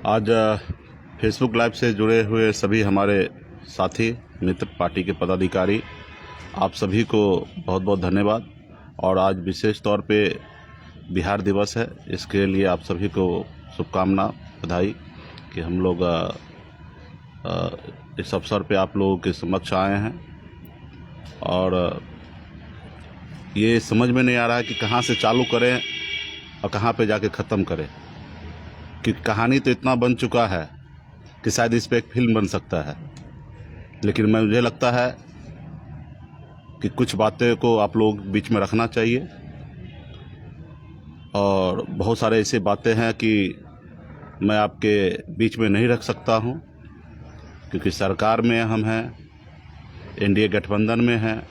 आज Facebook live से जुड़े हुए सभी हमारे साथी मित्र, पार्टी के पदाधिकारी, आप सभी को बहुत बहुत धन्यवाद। और आज विशेष तौर पे बिहार दिवस है, इसके लिए आप सभी को शुभकामना, बधाई कि हम लोग इस अवसर पे आप लोगों के समक्ष आए हैं। और ये समझ में नहीं आ रहा है कि कहाँ से चालू करें और कहाँ पे जाके ख़त्म करें, कि कहानी तो इतना बन चुका है कि शायद इस पे एक फिल्म बन सकता है। लेकिन मुझे लगता है कि कुछ बातें को आप लोग बीच में रखना चाहिए, और बहुत सारे ऐसे बातें हैं कि मैं आपके बीच में नहीं रख सकता हूं, क्योंकि सरकार में हम हैं, एनडीए गठबंधन में हैं।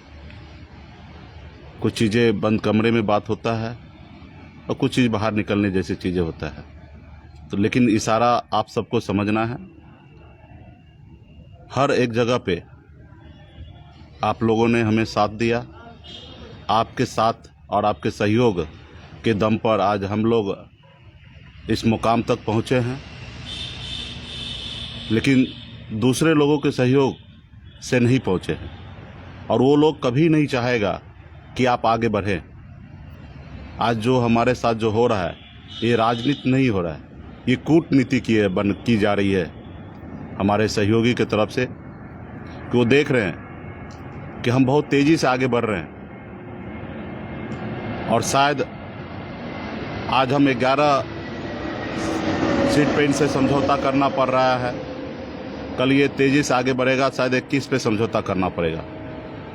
कुछ चीज़ें बंद कमरे में बात होता है और कुछ चीज़ बाहर निकलने जैसी चीज़ें होता है। तो लेकिन इशारा आप सबको समझना है। हर एक जगह पे आप लोगों ने हमें साथ दिया। आपके साथ और आपके सहयोग के दम पर आज हम लोग इस मुकाम तक पहुँचे हैं। लेकिन दूसरे लोगों के सहयोग से नहीं पहुँचे हैं, और वो लोग कभी नहीं चाहेगा कि आप आगे बढ़ें। आज जो हमारे साथ जो हो रहा है, ये राजनीति नहीं हो रहा है, ये कूटनीति की जा रही है हमारे सहयोगी की तरफ से, कि वो देख रहे हैं कि हम बहुत तेज़ी से आगे बढ़ रहे हैं। और शायद आज हम 11 सीट पे इनसे समझौता करना पड़ रहा है, कल ये तेज़ी से आगे बढ़ेगा, शायद 21 पे समझौता करना पड़ेगा,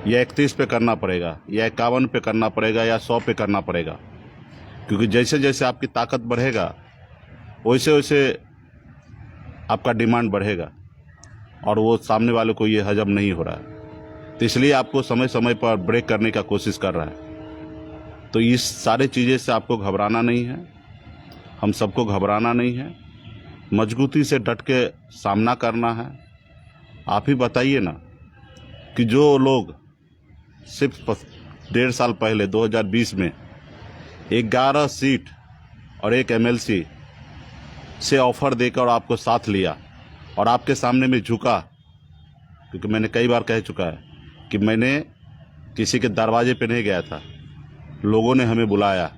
या 31 पे करना पड़ेगा, या 51 पे करना पड़ेगा, या 100 पे करना पड़ेगा। क्योंकि जैसे जैसे आपकी ताकत बढ़ेगा वैसे वैसे आपका डिमांड बढ़ेगा, और वो सामने वाले को ये हजम नहीं हो रहा है। तो इसलिए आपको समय समय पर ब्रेक करने का कोशिश कर रहा है। तो इस सारे चीज़ें से आपको घबराना नहीं है, हम सबको घबराना नहीं है, मजबूती से डट के सामना करना है। आप ही बताइए ना कि जो लोग सिर्फ 1.5 साल पहले 2020 में 11 सीट और 1 MLC से ऑफर देकर आपको साथ लिया और आपके सामने में झुका, क्योंकि मैंने कई बार कह चुका है कि मैंने किसी के दरवाजे पे नहीं गया था, लोगों ने हमें बुलाया।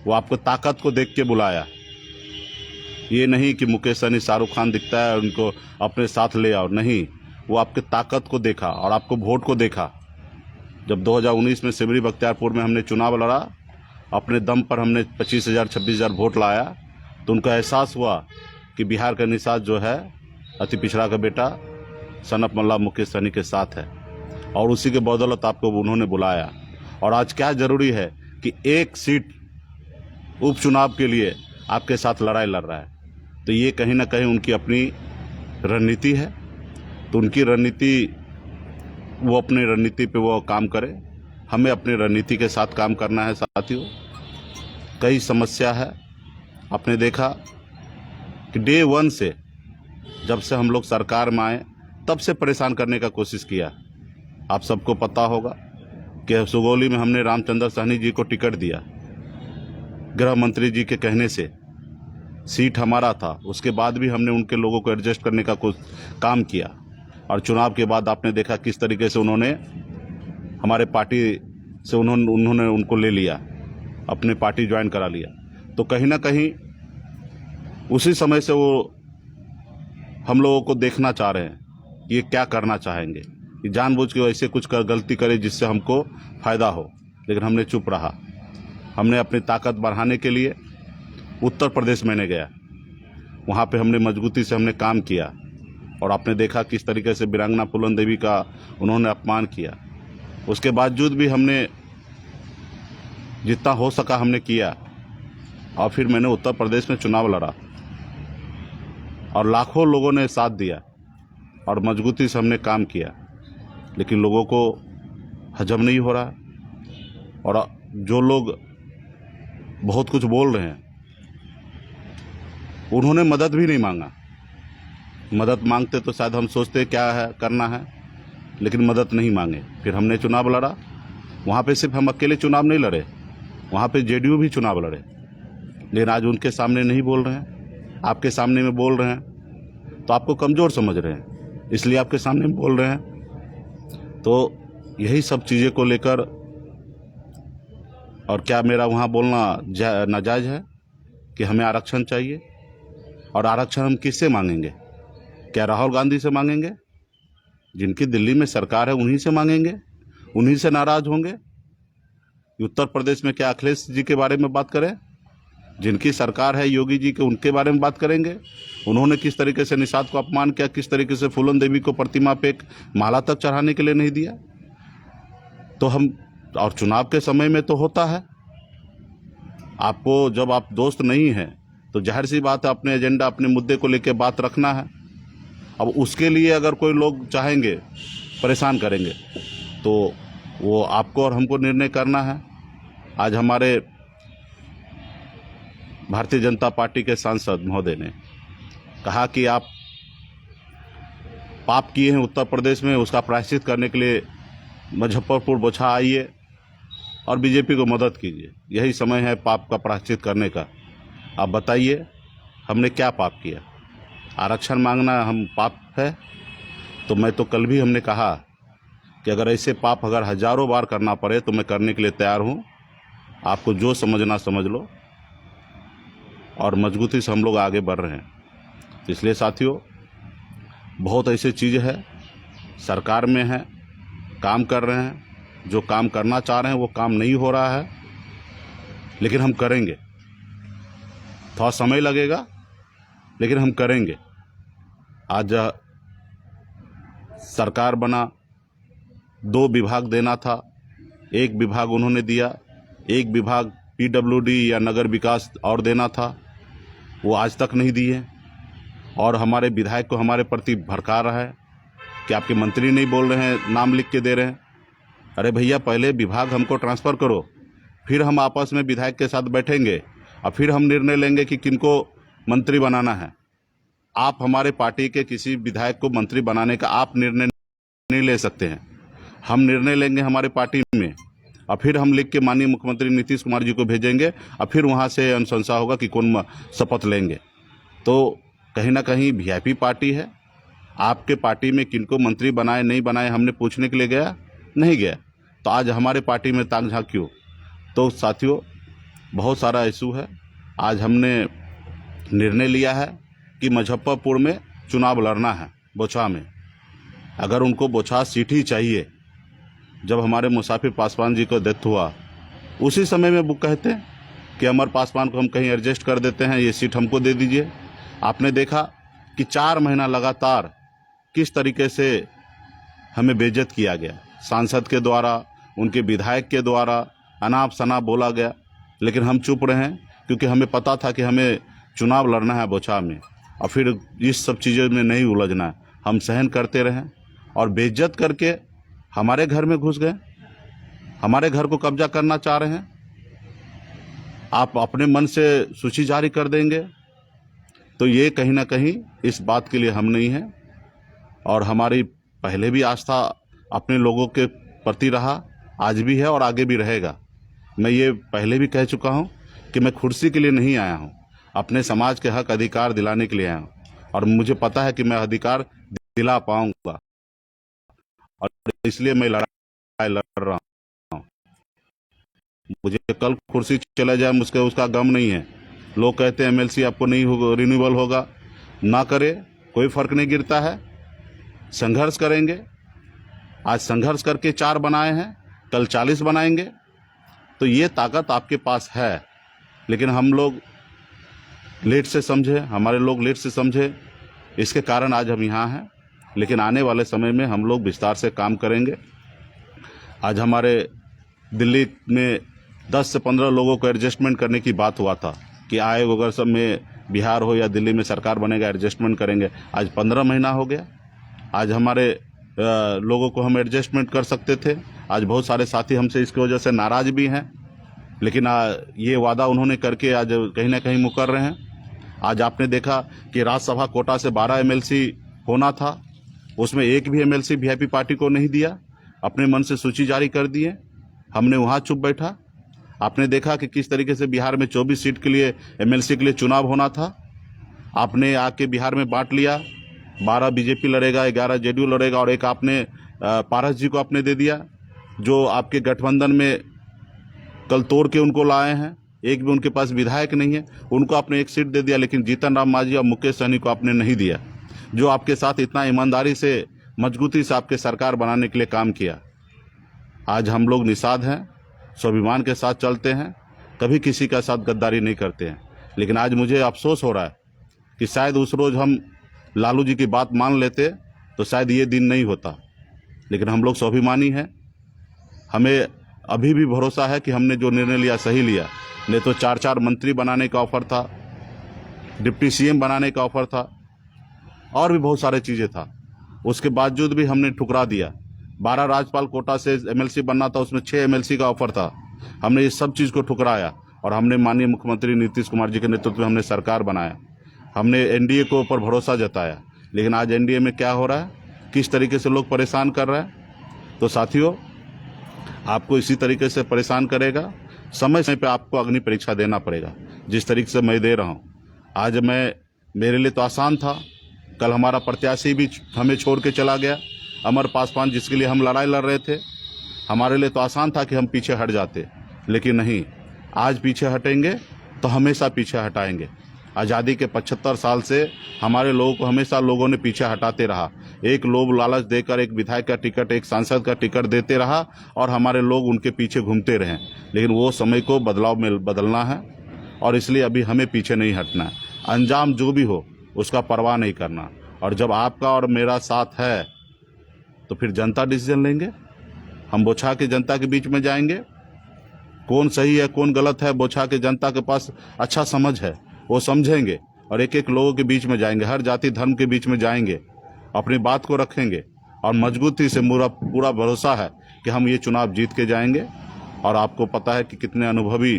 वो आपको ताकत को देख के बुलाया, ये नहीं कि मुकेश सहनी, शाहरुख खान दिखता है उनको अपने साथ ले आओ, नहीं। वो आपके ताकत को देखा और आपको वोट को देखा। जब 2019 में सिमरी बख्तियारपुर में हमने चुनाव लड़ा, अपने दम पर हमने 25,000 26,000 वोट लाया, तो उनका एहसास हुआ कि बिहार का निषाद जो है, अति पिछड़ा का बेटा सनत मल्ला मुकेश सहनी के साथ है, और उसी के बदौलत आपको उन्होंने बुलाया। और आज क्या ज़रूरी है कि 1 सीट उपचुनाव के लिए आपके साथ लड़ाई लड़ रहा है। तो ये कहीं ना कहीं उनकी अपनी रणनीति है। तो उनकी रणनीति, वो अपनी रणनीति पे वो काम करे, हमें अपनी रणनीति के साथ काम करना है। साथियों, कई समस्या है। आपने देखा कि डे 1 से, जब से हम लोग सरकार में आए, तब से परेशान करने का कोशिश किया। आप सबको पता होगा कि सुगौली में हमने रामचंद्र सहनी जी को टिकट दिया, गृह मंत्री जी के कहने से। सीट हमारा था, उसके बाद भी हमने उनके लोगों को एडजस्ट करने का कुछ काम किया। और चुनाव के बाद आपने देखा किस तरीके से उन्होंने हमारे पार्टी से उन्होंने उनको ले लिया, अपने पार्टी ज्वाइन करा लिया। तो कहीं ना कहीं उसी समय से वो हम लोगों को देखना चाह रहे हैं कि ये क्या करना चाहेंगे, कि जानबूझ के ऐसे कुछ गलती करे जिससे हमको फ़ायदा हो। लेकिन हमने चुप रहा। हमने अपनी ताकत बढ़ाने के लिए उत्तर प्रदेश में गया, वहाँ पे हमने मजबूती से हमने काम किया। और आपने देखा किस तरीके से वीरांगना फूलन देवी का उन्होंने अपमान किया। उसके बावजूद भी हमने जितना हो सका हमने किया, और फिर मैंने उत्तर प्रदेश में चुनाव लड़ा, और लाखों लोगों ने साथ दिया, और मजबूती से हमने काम किया। लेकिन लोगों को हजम नहीं हो रहा। और जो लोग बहुत कुछ बोल रहे हैं, उन्होंने मदद भी नहीं मांगा। मदद मांगते तो शायद हम सोचते क्या है करना है, लेकिन मदद नहीं मांगे। फिर हमने चुनाव लड़ा। वहाँ पे सिर्फ हम अकेले चुनाव नहीं लड़े, वहाँ पे जेडीयू भी चुनाव लड़े। लेकिन आज उनके सामने नहीं बोल रहे हैं। आपके सामने में बोल रहे हैं तो आपको कमज़ोर समझ रहे हैं, इसलिए आपके सामने में बोल रहे हैं। तो यही सब चीज़ें को लेकर, और क्या मेरा वहाँ बोलना नाजायज़ है कि हमें आरक्षण चाहिए? और आरक्षण हम किससे मांगेंगे? क्या राहुल गांधी से मांगेंगे? जिनकी दिल्ली में सरकार है उन्हीं से मांगेंगे? उन्हीं से नाराज होंगे? उत्तर प्रदेश में क्या अखिलेश जी के बारे में बात करें? जिनकी सरकार है योगी जी के, उनके बारे में बात करेंगे? उन्होंने किस तरीके से निषाद को अपमान किया, किस तरीके से फूलन देवी को प्रतिमा पे एक माला तक चढ़ाने के लिए नहीं दिया। तो हम, और चुनाव के समय में तो होता है, आपको जब आप दोस्त नहीं हैं तो जाहिर सी बात है अपने एजेंडा, अपने मुद्दे को लेकर बात रखना है। अब उसके लिए अगर कोई लोग चाहेंगे, परेशान करेंगे, तो वो आपको और हमको निर्णय करना है। आज हमारे भारतीय जनता पार्टी के सांसद महोदय ने कहा कि आप पाप किए हैं उत्तर प्रदेश में, उसका प्रायश्चित करने के लिए मुजफ्फरपुर बोछा आइए और बीजेपी को मदद कीजिए। यही समय है पाप का प्रायश्चित करने का। आप बताइए हमने क्या पाप किया? आरक्षण मांगना हम पाप है? तो मैं तो कल भी हमने कहा कि अगर ऐसे पाप अगर हजारों बार करना पड़े तो मैं करने के लिए तैयार हूँ। आपको जो समझना समझ लो, और मजबूती से हम लोग आगे बढ़ रहे हैं। इसलिए साथियों, बहुत ऐसी चीज़ है, सरकार में है, काम कर रहे हैं, जो काम करना चाह रहे हैं वो काम नहीं हो रहा है, लेकिन हम करेंगे। थोड़ा समय लगेगा लेकिन हम करेंगे। आज सरकार बना, 2 विभाग देना था, 1 विभाग उन्होंने दिया, 1 विभाग पीडब्ल्यूडी या नगर विकास और देना था, वो आज तक नहीं दिए। और हमारे विधायक को हमारे प्रति भड़का रहा है कि आपके मंत्री नहीं बोल रहे हैं, नाम लिख के दे रहे हैं। अरे भैया, पहले विभाग हमको ट्रांसफ़र करो, फिर हम आपस में विधायक के साथ बैठेंगे और फिर हम निर्णय लेंगे कि किनको मंत्री बनाना है। आप हमारे पार्टी के किसी विधायक को मंत्री बनाने का आप निर्णय नहीं ले सकते हैं। हम निर्णय लेंगे हमारे पार्टी में और फिर हम लिख के माननीय मुख्यमंत्री नीतीश कुमार जी को भेजेंगे और फिर वहाँ से अनुशंसा होगा कि कौन शपथ लेंगे। तो कहीं ना कहीं वीआईपी पार्टी है। आपके पार्टी में किनको मंत्री बनाए नहीं बनाए हमने पूछने के लिए गया नहीं गया, तो आज हमारे पार्टी में ताक झांक क्यों? तो साथियों, बहुत सारा इशू है। आज हमने निर्णय लिया है कि मुजफ्फरपुर में चुनाव लड़ना है, बोछा में। अगर उनको बोछा सीट ही चाहिए, जब हमारे मुसाफिर पासवान जी को डेथ हुआ उसी समय में वो कहते हैं कि अमर पासवान को हम कहीं एडजस्ट कर देते हैं, ये सीट हमको दे दीजिए। आपने देखा कि 4 महीना लगातार किस तरीके से हमें बेइज्जत किया गया, सांसद के द्वारा, उनके विधायक के द्वारा अनाप शनाप बोला गया, लेकिन हम चुप रहे क्योंकि हमें पता था कि हमें चुनाव लड़ना है बोछा में और फिर इस सब चीज़ों में नहीं उलझना है। हम सहन करते रहें और बेइज्जत करके हमारे घर में घुस गए, हमारे घर को कब्जा करना चाह रहे हैं। आप अपने मन से सूची जारी कर देंगे, तो ये कहीं ना कहीं इस बात के लिए हम नहीं हैं। और हमारी पहले भी आस्था अपने लोगों के प्रति रहा, आज भी है और आगे भी रहेगा। मैं ये पहले भी कह चुका हूँ कि मैं कुर्सी के लिए नहीं आया हूँ, अपने समाज के हक अधिकार दिलाने के लिए आया हूँ और मुझे पता है कि मैं अधिकार दिला पाऊंगा और इसलिए मैं लड़ाई लड़ रहा हूँ। मुझे कल कुर्सी चला जाए मुझे उसका गम नहीं है। लोग कहते हैं एमएलसी आपको नहीं होगा, रिन्यूअल होगा, ना करे कोई फर्क नहीं गिरता है। संघर्ष करेंगे। आज संघर्ष करके 4 बनाए हैं, कल 40 बनाएंगे। तो ये ताकत आपके पास है, लेकिन हम लोग लेट से समझे, हमारे लोग लेट से समझे, इसके कारण आज हम यहाँ हैं। लेकिन आने वाले समय में हम लोग विस्तार से काम करेंगे। आज हमारे दिल्ली में 10 से 15 लोगों को एडजस्टमेंट करने की बात हुआ था कि आए अगर सब में बिहार हो या दिल्ली में सरकार बनेगा एडजस्टमेंट करेंगे। आज 15 महीना हो गया। आज हमारे लोगों को हम एडजस्टमेंट कर सकते थे। आज बहुत सारे साथी हमसे इसकी वजह से नाराज भी हैं, लेकिन ये वादा उन्होंने करके आज कहीं ना कहीं मुकर रहे हैं। आज आपने देखा कि राज्यसभा कोटा से 12 एमएलसी होना था, उसमें एक भी एमएलसी वीआईपी पार्टी को नहीं दिया, अपने मन से सूची जारी कर दिए। हमने वहाँ चुप बैठा। आपने देखा कि किस तरीके से बिहार में 24 सीट के लिए एमएलसी के लिए चुनाव होना था, आपने आके बिहार में बांट लिया, 12 बीजेपी लड़ेगा, 11 जेडीयू लड़ेगा, और एक आपने पारस जी को आपने दे दिया, जो आपके गठबंधन में कल तोड़ के उनको लाए हैं। एक भी उनके पास विधायक नहीं है, उनको आपने एक सीट दे दिया, लेकिन जीतन राम मांझी और मुकेश सहनी को आपने नहीं दिया, जो आपके साथ इतना ईमानदारी से मजबूती से आपके सरकार बनाने के लिए काम किया। आज हम लोग निषाद हैं, स्वाभिमान के साथ चलते हैं, कभी किसी का साथ गद्दारी नहीं करते हैं। लेकिन आज मुझे अफसोस हो रहा है कि शायद उस रोज़ हम लालू जी की बात मान लेते तो शायद ये दिन नहीं होता। लेकिन हम लोग स्वाभिमानी हैं, हमें अभी भी भरोसा है कि हमने जो निर्णय लिया सही लिया। नहीं तो 4-4 मंत्री बनाने का ऑफर था, डिप्टी सीएम बनाने का ऑफर था, और भी बहुत सारे चीज़ें था, उसके बावजूद भी हमने ठुकरा दिया। 12 राज्यपाल कोटा से एमएलसी बनना था, उसमें 6 एमएलसी का ऑफर था। हमने इस सब चीज़ को ठुकराया और हमने माननीय मुख्यमंत्री नीतीश कुमार जी के नेतृत्व में हमने सरकार बनाया। हमने एनडीए को ऊपर भरोसा जताया। लेकिन आज एनडीए में क्या हो रहा है, किस तरीके से लोग परेशान कर रहे हैं। तो साथियों, आपको इसी तरीके से परेशान करेगा, समय समय पे आपको अग्नि परीक्षा देना पड़ेगा, जिस तरीके से मैं दे रहा हूँ। आज मेरे लिए तो आसान था, कल हमारा प्रत्याशी भी हमें छोड़ के चला गया, अमर पासवान, जिसके लिए हम लड़ाई लड़ रहे थे। हमारे लिए तो आसान था कि हम पीछे हट जाते, लेकिन नहीं, आज पीछे हटेंगे तो हमेशा पीछे हटाएंगे। आज़ादी के 75 साल से हमारे लोगों को हमेशा लोगों ने पीछे हटाते रहा। एक लोभ लालच देकर एक विधायक का टिकट, एक सांसद का टिकट देते रहा और हमारे लोग उनके पीछे घूमते रहे। लेकिन वो समय को बदलाव में बदलना है और इसलिए अभी हमें पीछे नहीं हटना है। अंजाम जो भी हो उसका परवाह नहीं करना। और जब आपका और मेरा साथ है तो फिर जनता डिसीजन लेंगे। हम बोछा के जनता के बीच में जाएंगे, कौन सही है कौन गलत है, बोछा के जनता के पास अच्छा समझ है, वो समझेंगे और एक एक लोगों के बीच में जाएंगे, हर जाति धर्म के बीच में जाएंगे, अपनी बात को रखेंगे और मजबूती से पूरा भरोसा है कि हम ये चुनाव जीत के जाएंगे। और आपको पता है कि कितने अनुभवी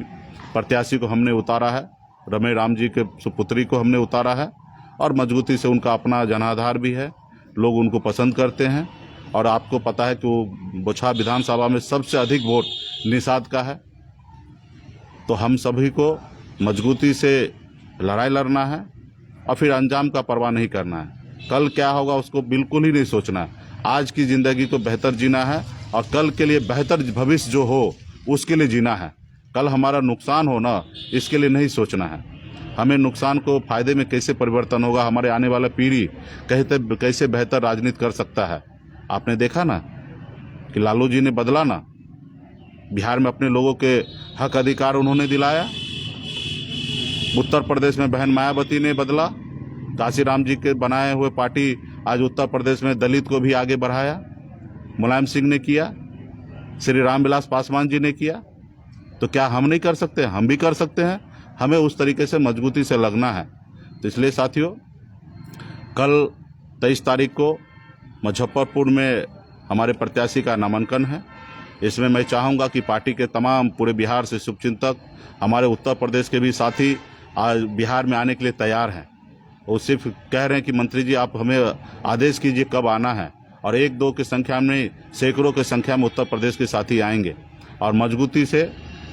प्रत्याशी को हमने उतारा है, रमेश राम जी के सुपुत्री को हमने उतारा है और मजबूती से उनका अपना जनाधार भी है, लोग उनको पसंद करते हैं। और आपको पता है कि वो बोछा विधानसभा में सबसे अधिक वोट निषाद का है। तो हम सभी को मजबूती से लड़ाई लड़ना है और फिर अंजाम का परवाह नहीं करना है। कल क्या होगा उसको बिल्कुल ही नहीं सोचना है। आज की ज़िंदगी को बेहतर जीना है और कल के लिए बेहतर भविष्य जो हो उसके लिए जीना है। कल हमारा नुकसान हो ना, इसके लिए नहीं सोचना है। हमें नुकसान को फ़ायदे में कैसे परिवर्तन होगा, हमारे आने वाला पीढ़ी कैसे बेहतर राजनीति कर सकता है। आपने देखा ना कि लालू जी ने बदला ना, बिहार में अपने लोगों के हक अधिकार उन्होंने दिलाया। उत्तर प्रदेश में बहन मायावती ने बदला, काशीराम जी के बनाए हुए पार्टी आज उत्तर प्रदेश में दलित को भी आगे बढ़ाया। मुलायम सिंह ने किया, श्री रामविलास पासवान जी ने किया। तो क्या हम नहीं कर सकते? हम भी कर सकते हैं। हमें उस तरीके से मजबूती से लगना है। तो इसलिए साथियों, कल 23 तारीख को मुजफ्फरपुर में हमारे प्रत्याशी का नामांकन है। इसमें मैं चाहूँगा कि पार्टी के तमाम पूरे बिहार से शुभचिंतक, हमारे उत्तर प्रदेश के भी साथी आज बिहार में आने के लिए तैयार हैं। वो सिर्फ कह रहे हैं कि मंत्री जी आप हमें आदेश कीजिए कब आना है, और 1-2 की संख्या में नहीं, सैकड़ों की संख्या में उत्तर प्रदेश के साथी आएंगे और मजबूती से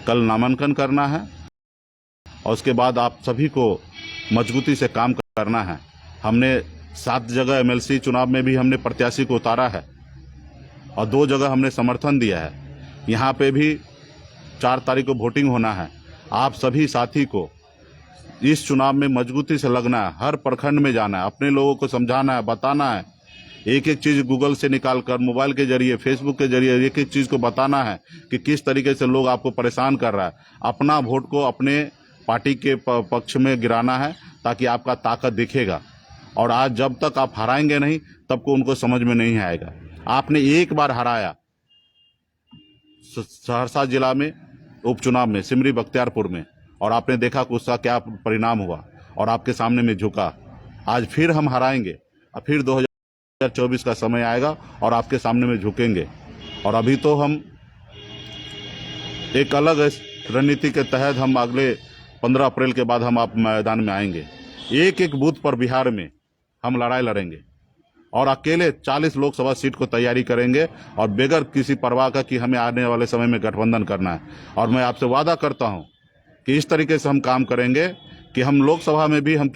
कल नामांकन करना है। और उसके बाद आप सभी को मजबूती से काम करना है। हमने 7 जगह एमएलसी चुनाव में भी हमने प्रत्याशी को उतारा है और 2 जगह हमने समर्थन दिया है। यहाँ पे भी 4 तारीख को वोटिंग होना है। आप सभी साथी को इस चुनाव में मजबूती से लगना है, हर प्रखंड में जाना है, अपने लोगों को समझाना है, बताना है। एक एक चीज़ गूगल से निकाल कर, मोबाइल के जरिए, फेसबुक के जरिए एक एक चीज़ को बताना है कि किस तरीके से लोग आपको परेशान कर रहा है। अपना वोट को अपने पार्टी के पक्ष में गिराना है ताकि आपका ताकत दिखेगा। और आज जब तक आप हराएंगे नहीं तब को उनको समझ में नहीं आएगा। आपने एक बार हराया सहरसा जिला में उपचुनाव में, सिमरी बख्तियारपुर में, और आपने देखा कि उसका क्या परिणाम हुआ और आपके सामने में झुका। आज फिर हम हराएंगे और फिर 2024 का समय आएगा और आपके सामने में झुकेंगे। और अभी तो हम एक अलग रणनीति के तहत हम अगले 15 अप्रैल के बाद हम आप मैदान में आएंगे। एक एक बूथ पर बिहार में हम लड़ाई लड़ेंगे और अकेले 40 लोकसभा सीट को तैयारी करेंगे और बगैर किसी परवाह का कि हमें आने वाले समय में गठबंधन करना है। और मैं आपसे वादा करता हूं कि इस तरीके से हम काम करेंगे कि हम लोकसभा में भी हम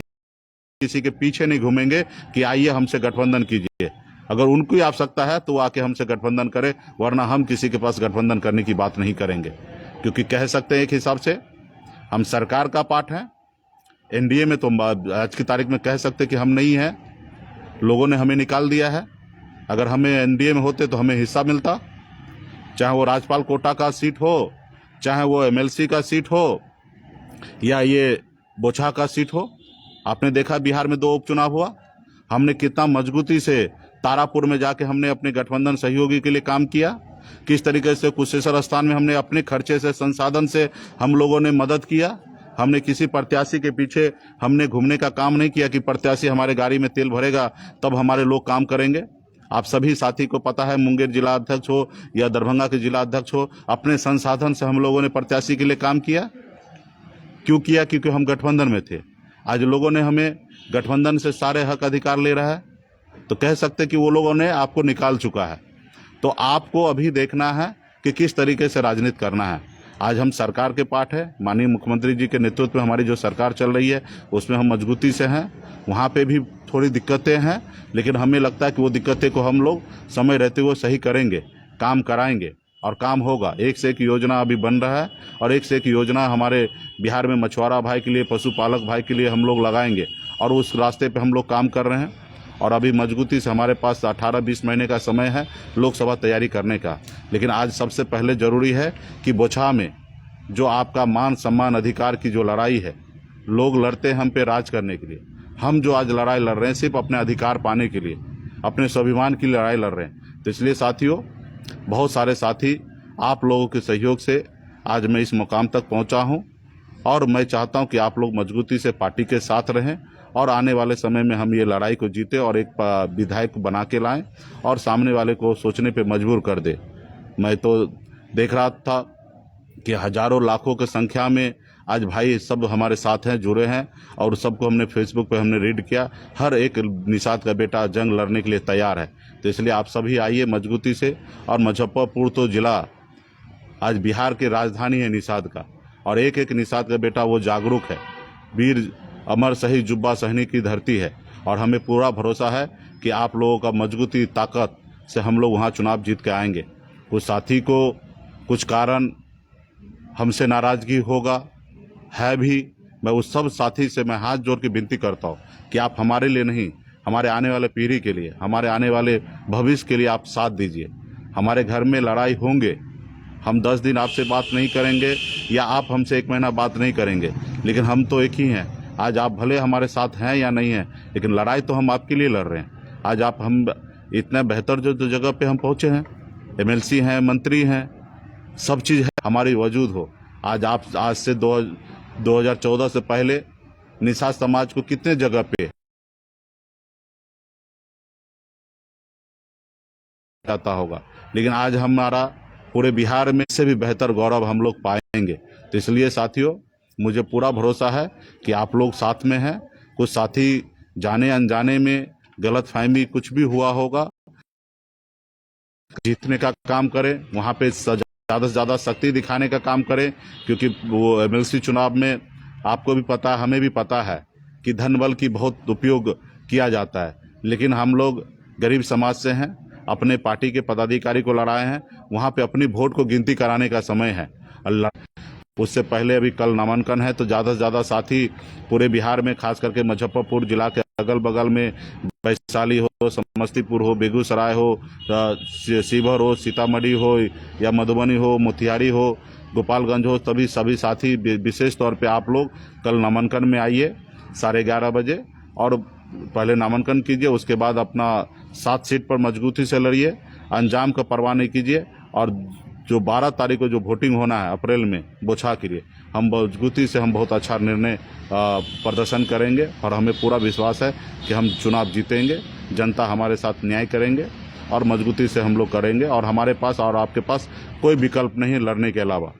किसी के पीछे नहीं घूमेंगे कि आइए हमसे गठबंधन कीजिए। अगर उनकी आवश्यकता है तो आके हमसे गठबंधन करे, वरना हम किसी के पास गठबंधन करने की बात नहीं करेंगे। क्योंकि कह सकते हैं एक हिसाब से हम सरकार का पार्ट है, एनडीए में तो आज की तारीख में कह सकते कि हम नहीं हैं, लोगों ने हमें निकाल दिया है। अगर हमें एनडीए में होते तो हमें हिस्सा मिलता, चाहे वो राज्यपाल कोटा का सीट हो, चाहे वो एमएलसी का सीट हो, या ये बोछा का सीट हो। आपने देखा बिहार में 2 उपचुनाव हुआ, हमने कितना मजबूती से तारापुर में जाके हमने अपने गठबंधन सहयोगी के लिए काम किया, किस तरीके से कुशेश्वर स्थान में हमने अपने खर्चे से, संसाधन से हम लोगों ने मदद किया। हमने किसी प्रत्याशी के पीछे हमने घूमने का काम नहीं किया कि प्रत्याशी हमारे गाड़ी में तेल भरेगा तब हमारे लोग काम करेंगे। आप सभी साथी को पता है, मुंगेर जिला अध्यक्ष हो या दरभंगा के जिला अध्यक्ष हो, अपने संसाधन से हम लोगों ने प्रत्याशी के लिए काम किया। क्यों किया? क्योंकि हम गठबंधन में थे। आज लोगों ने हमें गठबंधन से सारे हक अधिकार ले रहा है, तो कह सकते कि वो लोगों ने आपको निकाल चुका है। तो आपको अभी देखना है कि किस तरीके से राजनीति करना है। आज हम सरकार के पार्ट है, माननीय मुख्यमंत्री जी के नेतृत्व में हमारी जो सरकार चल रही है उसमें हम मजबूती से हैं। वहाँ पे भी थोड़ी दिक्कतें हैं, लेकिन हमें लगता है कि वो दिक्कतें को हम लोग समय रहते हुए सही करेंगे, काम कराएंगे और काम होगा। एक से एक योजना अभी बन रहा है और एक से एक योजना हमारे बिहार में मछुआरा भाई के लिए, पशुपालक भाई के लिए हम लोग लगाएंगे और उस रास्ते पे हम लोग काम कर रहे हैं। और अभी मजबूती से हमारे पास 18-20 महीने का समय है लोकसभा तैयारी करने का। लेकिन आज सबसे पहले ज़रूरी है कि बोछा में जो आपका मान सम्मान अधिकार की जो लड़ाई है, लोग लड़ते हैं हम पे राज करने के लिए, हम जो आज लड़ाई लड़ रहे हैं सिर्फ अपने अधिकार पाने के लिए, अपने स्वाभिमान की लड़ाई लड़ रहे हैं। तो इसलिए साथियों, बहुत सारे साथी आप लोगों के सहयोग से आज मैं इस मुकाम तक पहुंचा हूं और मैं चाहता हूं कि आप लोग मजबूती से पार्टी के साथ रहें और आने वाले समय में हम ये लड़ाई को जीते और एक विधायक बना के लाएं और सामने वाले को सोचने पे मजबूर कर दे। मैं तो देख रहा था कि हजारों लाखों की संख्या में आज भाई सब हमारे साथ हैं, जुड़े हैं और सबको हमने फेसबुक पे हमने रीड किया। हर एक निषाद का बेटा जंग लड़ने के लिए तैयार है। तो इसलिए आप सभी आइए मजबूती से। और मुजफ्फरपुर तो जिला आज बिहार की राजधानी है निषाद का, और एक एक निषाद का बेटा वो जागरूक है। वीर अमर शहीद जुब्बा सहनी की धरती है और हमें पूरा भरोसा है कि आप लोगों का मजबूती ताकत से हम लोग वहाँ चुनाव जीत के आएंगे। कुछ साथी को कुछ कारण हमसे नाराजगी होगा, है भी। मैं उस सब साथी से मैं हाथ जोड़ के विनती करता हूँ कि आप हमारे लिए नहीं, हमारे आने वाले पीढ़ी के लिए, हमारे आने वाले भविष्य के लिए आप साथ दीजिए। हमारे घर में लड़ाई होंगे, हम 10 दिन आपसे बात नहीं करेंगे या आप हमसे 1 महीना बात नहीं करेंगे, लेकिन हम तो एक ही हैं। आज आप भले हमारे साथ हैं या नहीं हैं, लेकिन लड़ाई तो हम आपके लिए लड़ रहे हैं। आज आप हम इतना बेहतर जो जगह पे हम पहुँचे हैं, एमएलसी हैं, मंत्री हैं, सब चीज़ है हमारी वजूद हो। आज से 2014 से पहले निषाद समाज को कितने जगह पे आता होगा, लेकिन आज हमारा पूरे बिहार में से भी बेहतर गौरव हम लोग पाएंगे। तो इसलिए साथियों, मुझे पूरा भरोसा है कि आप लोग साथ में हैं। कुछ साथी जाने अनजाने में गलतफहमी कुछ भी हुआ होगा, जीतने का काम करें, वहाँ पे ज़्यादा से ज़्यादा शक्ति दिखाने का काम करें। क्योंकि वो एमएलसी चुनाव में आपको भी पता है, हमें भी पता है कि धन बल की बहुत उपयोग किया जाता है, लेकिन हम लोग गरीब समाज से हैं, अपने पार्टी के पदाधिकारी को लड़ाए हैं। वहाँ पे अपनी वोट को गिनती कराने का समय है। उससे पहले अभी कल नामांकन है, तो ज़्यादा से ज़्यादा साथी पूरे बिहार में, खास करके मुजफ्फरपुर जिला के अगल बगल में, वैशाली हो, समस्तीपुर हो, बेगूसराय हो, शिवहर हो, सीतामढ़ी हो या मधुबनी हो, मोतिहारी हो, गोपालगंज हो, सभी साथी विशेष तौर पे आप लोग कल नामांकन में आइए 11:30 बजे और पहले नामांकन कीजिए। उसके बाद अपना 7 सीट पर मजबूती से लड़िए, अंजाम का परवाह नहीं कीजिए। और जो 12 तारीख को जो वोटिंग होना है अप्रैल में बोछा के लिए, हम मजबूती से हम बहुत अच्छा निर्णय प्रदर्शन करेंगे और हमें पूरा विश्वास है कि हम चुनाव जीतेंगे। जनता हमारे साथ न्याय करेंगे और मजबूती से हम लोग करेंगे और हमारे पास और आपके पास कोई विकल्प नहीं है लड़ने के अलावा।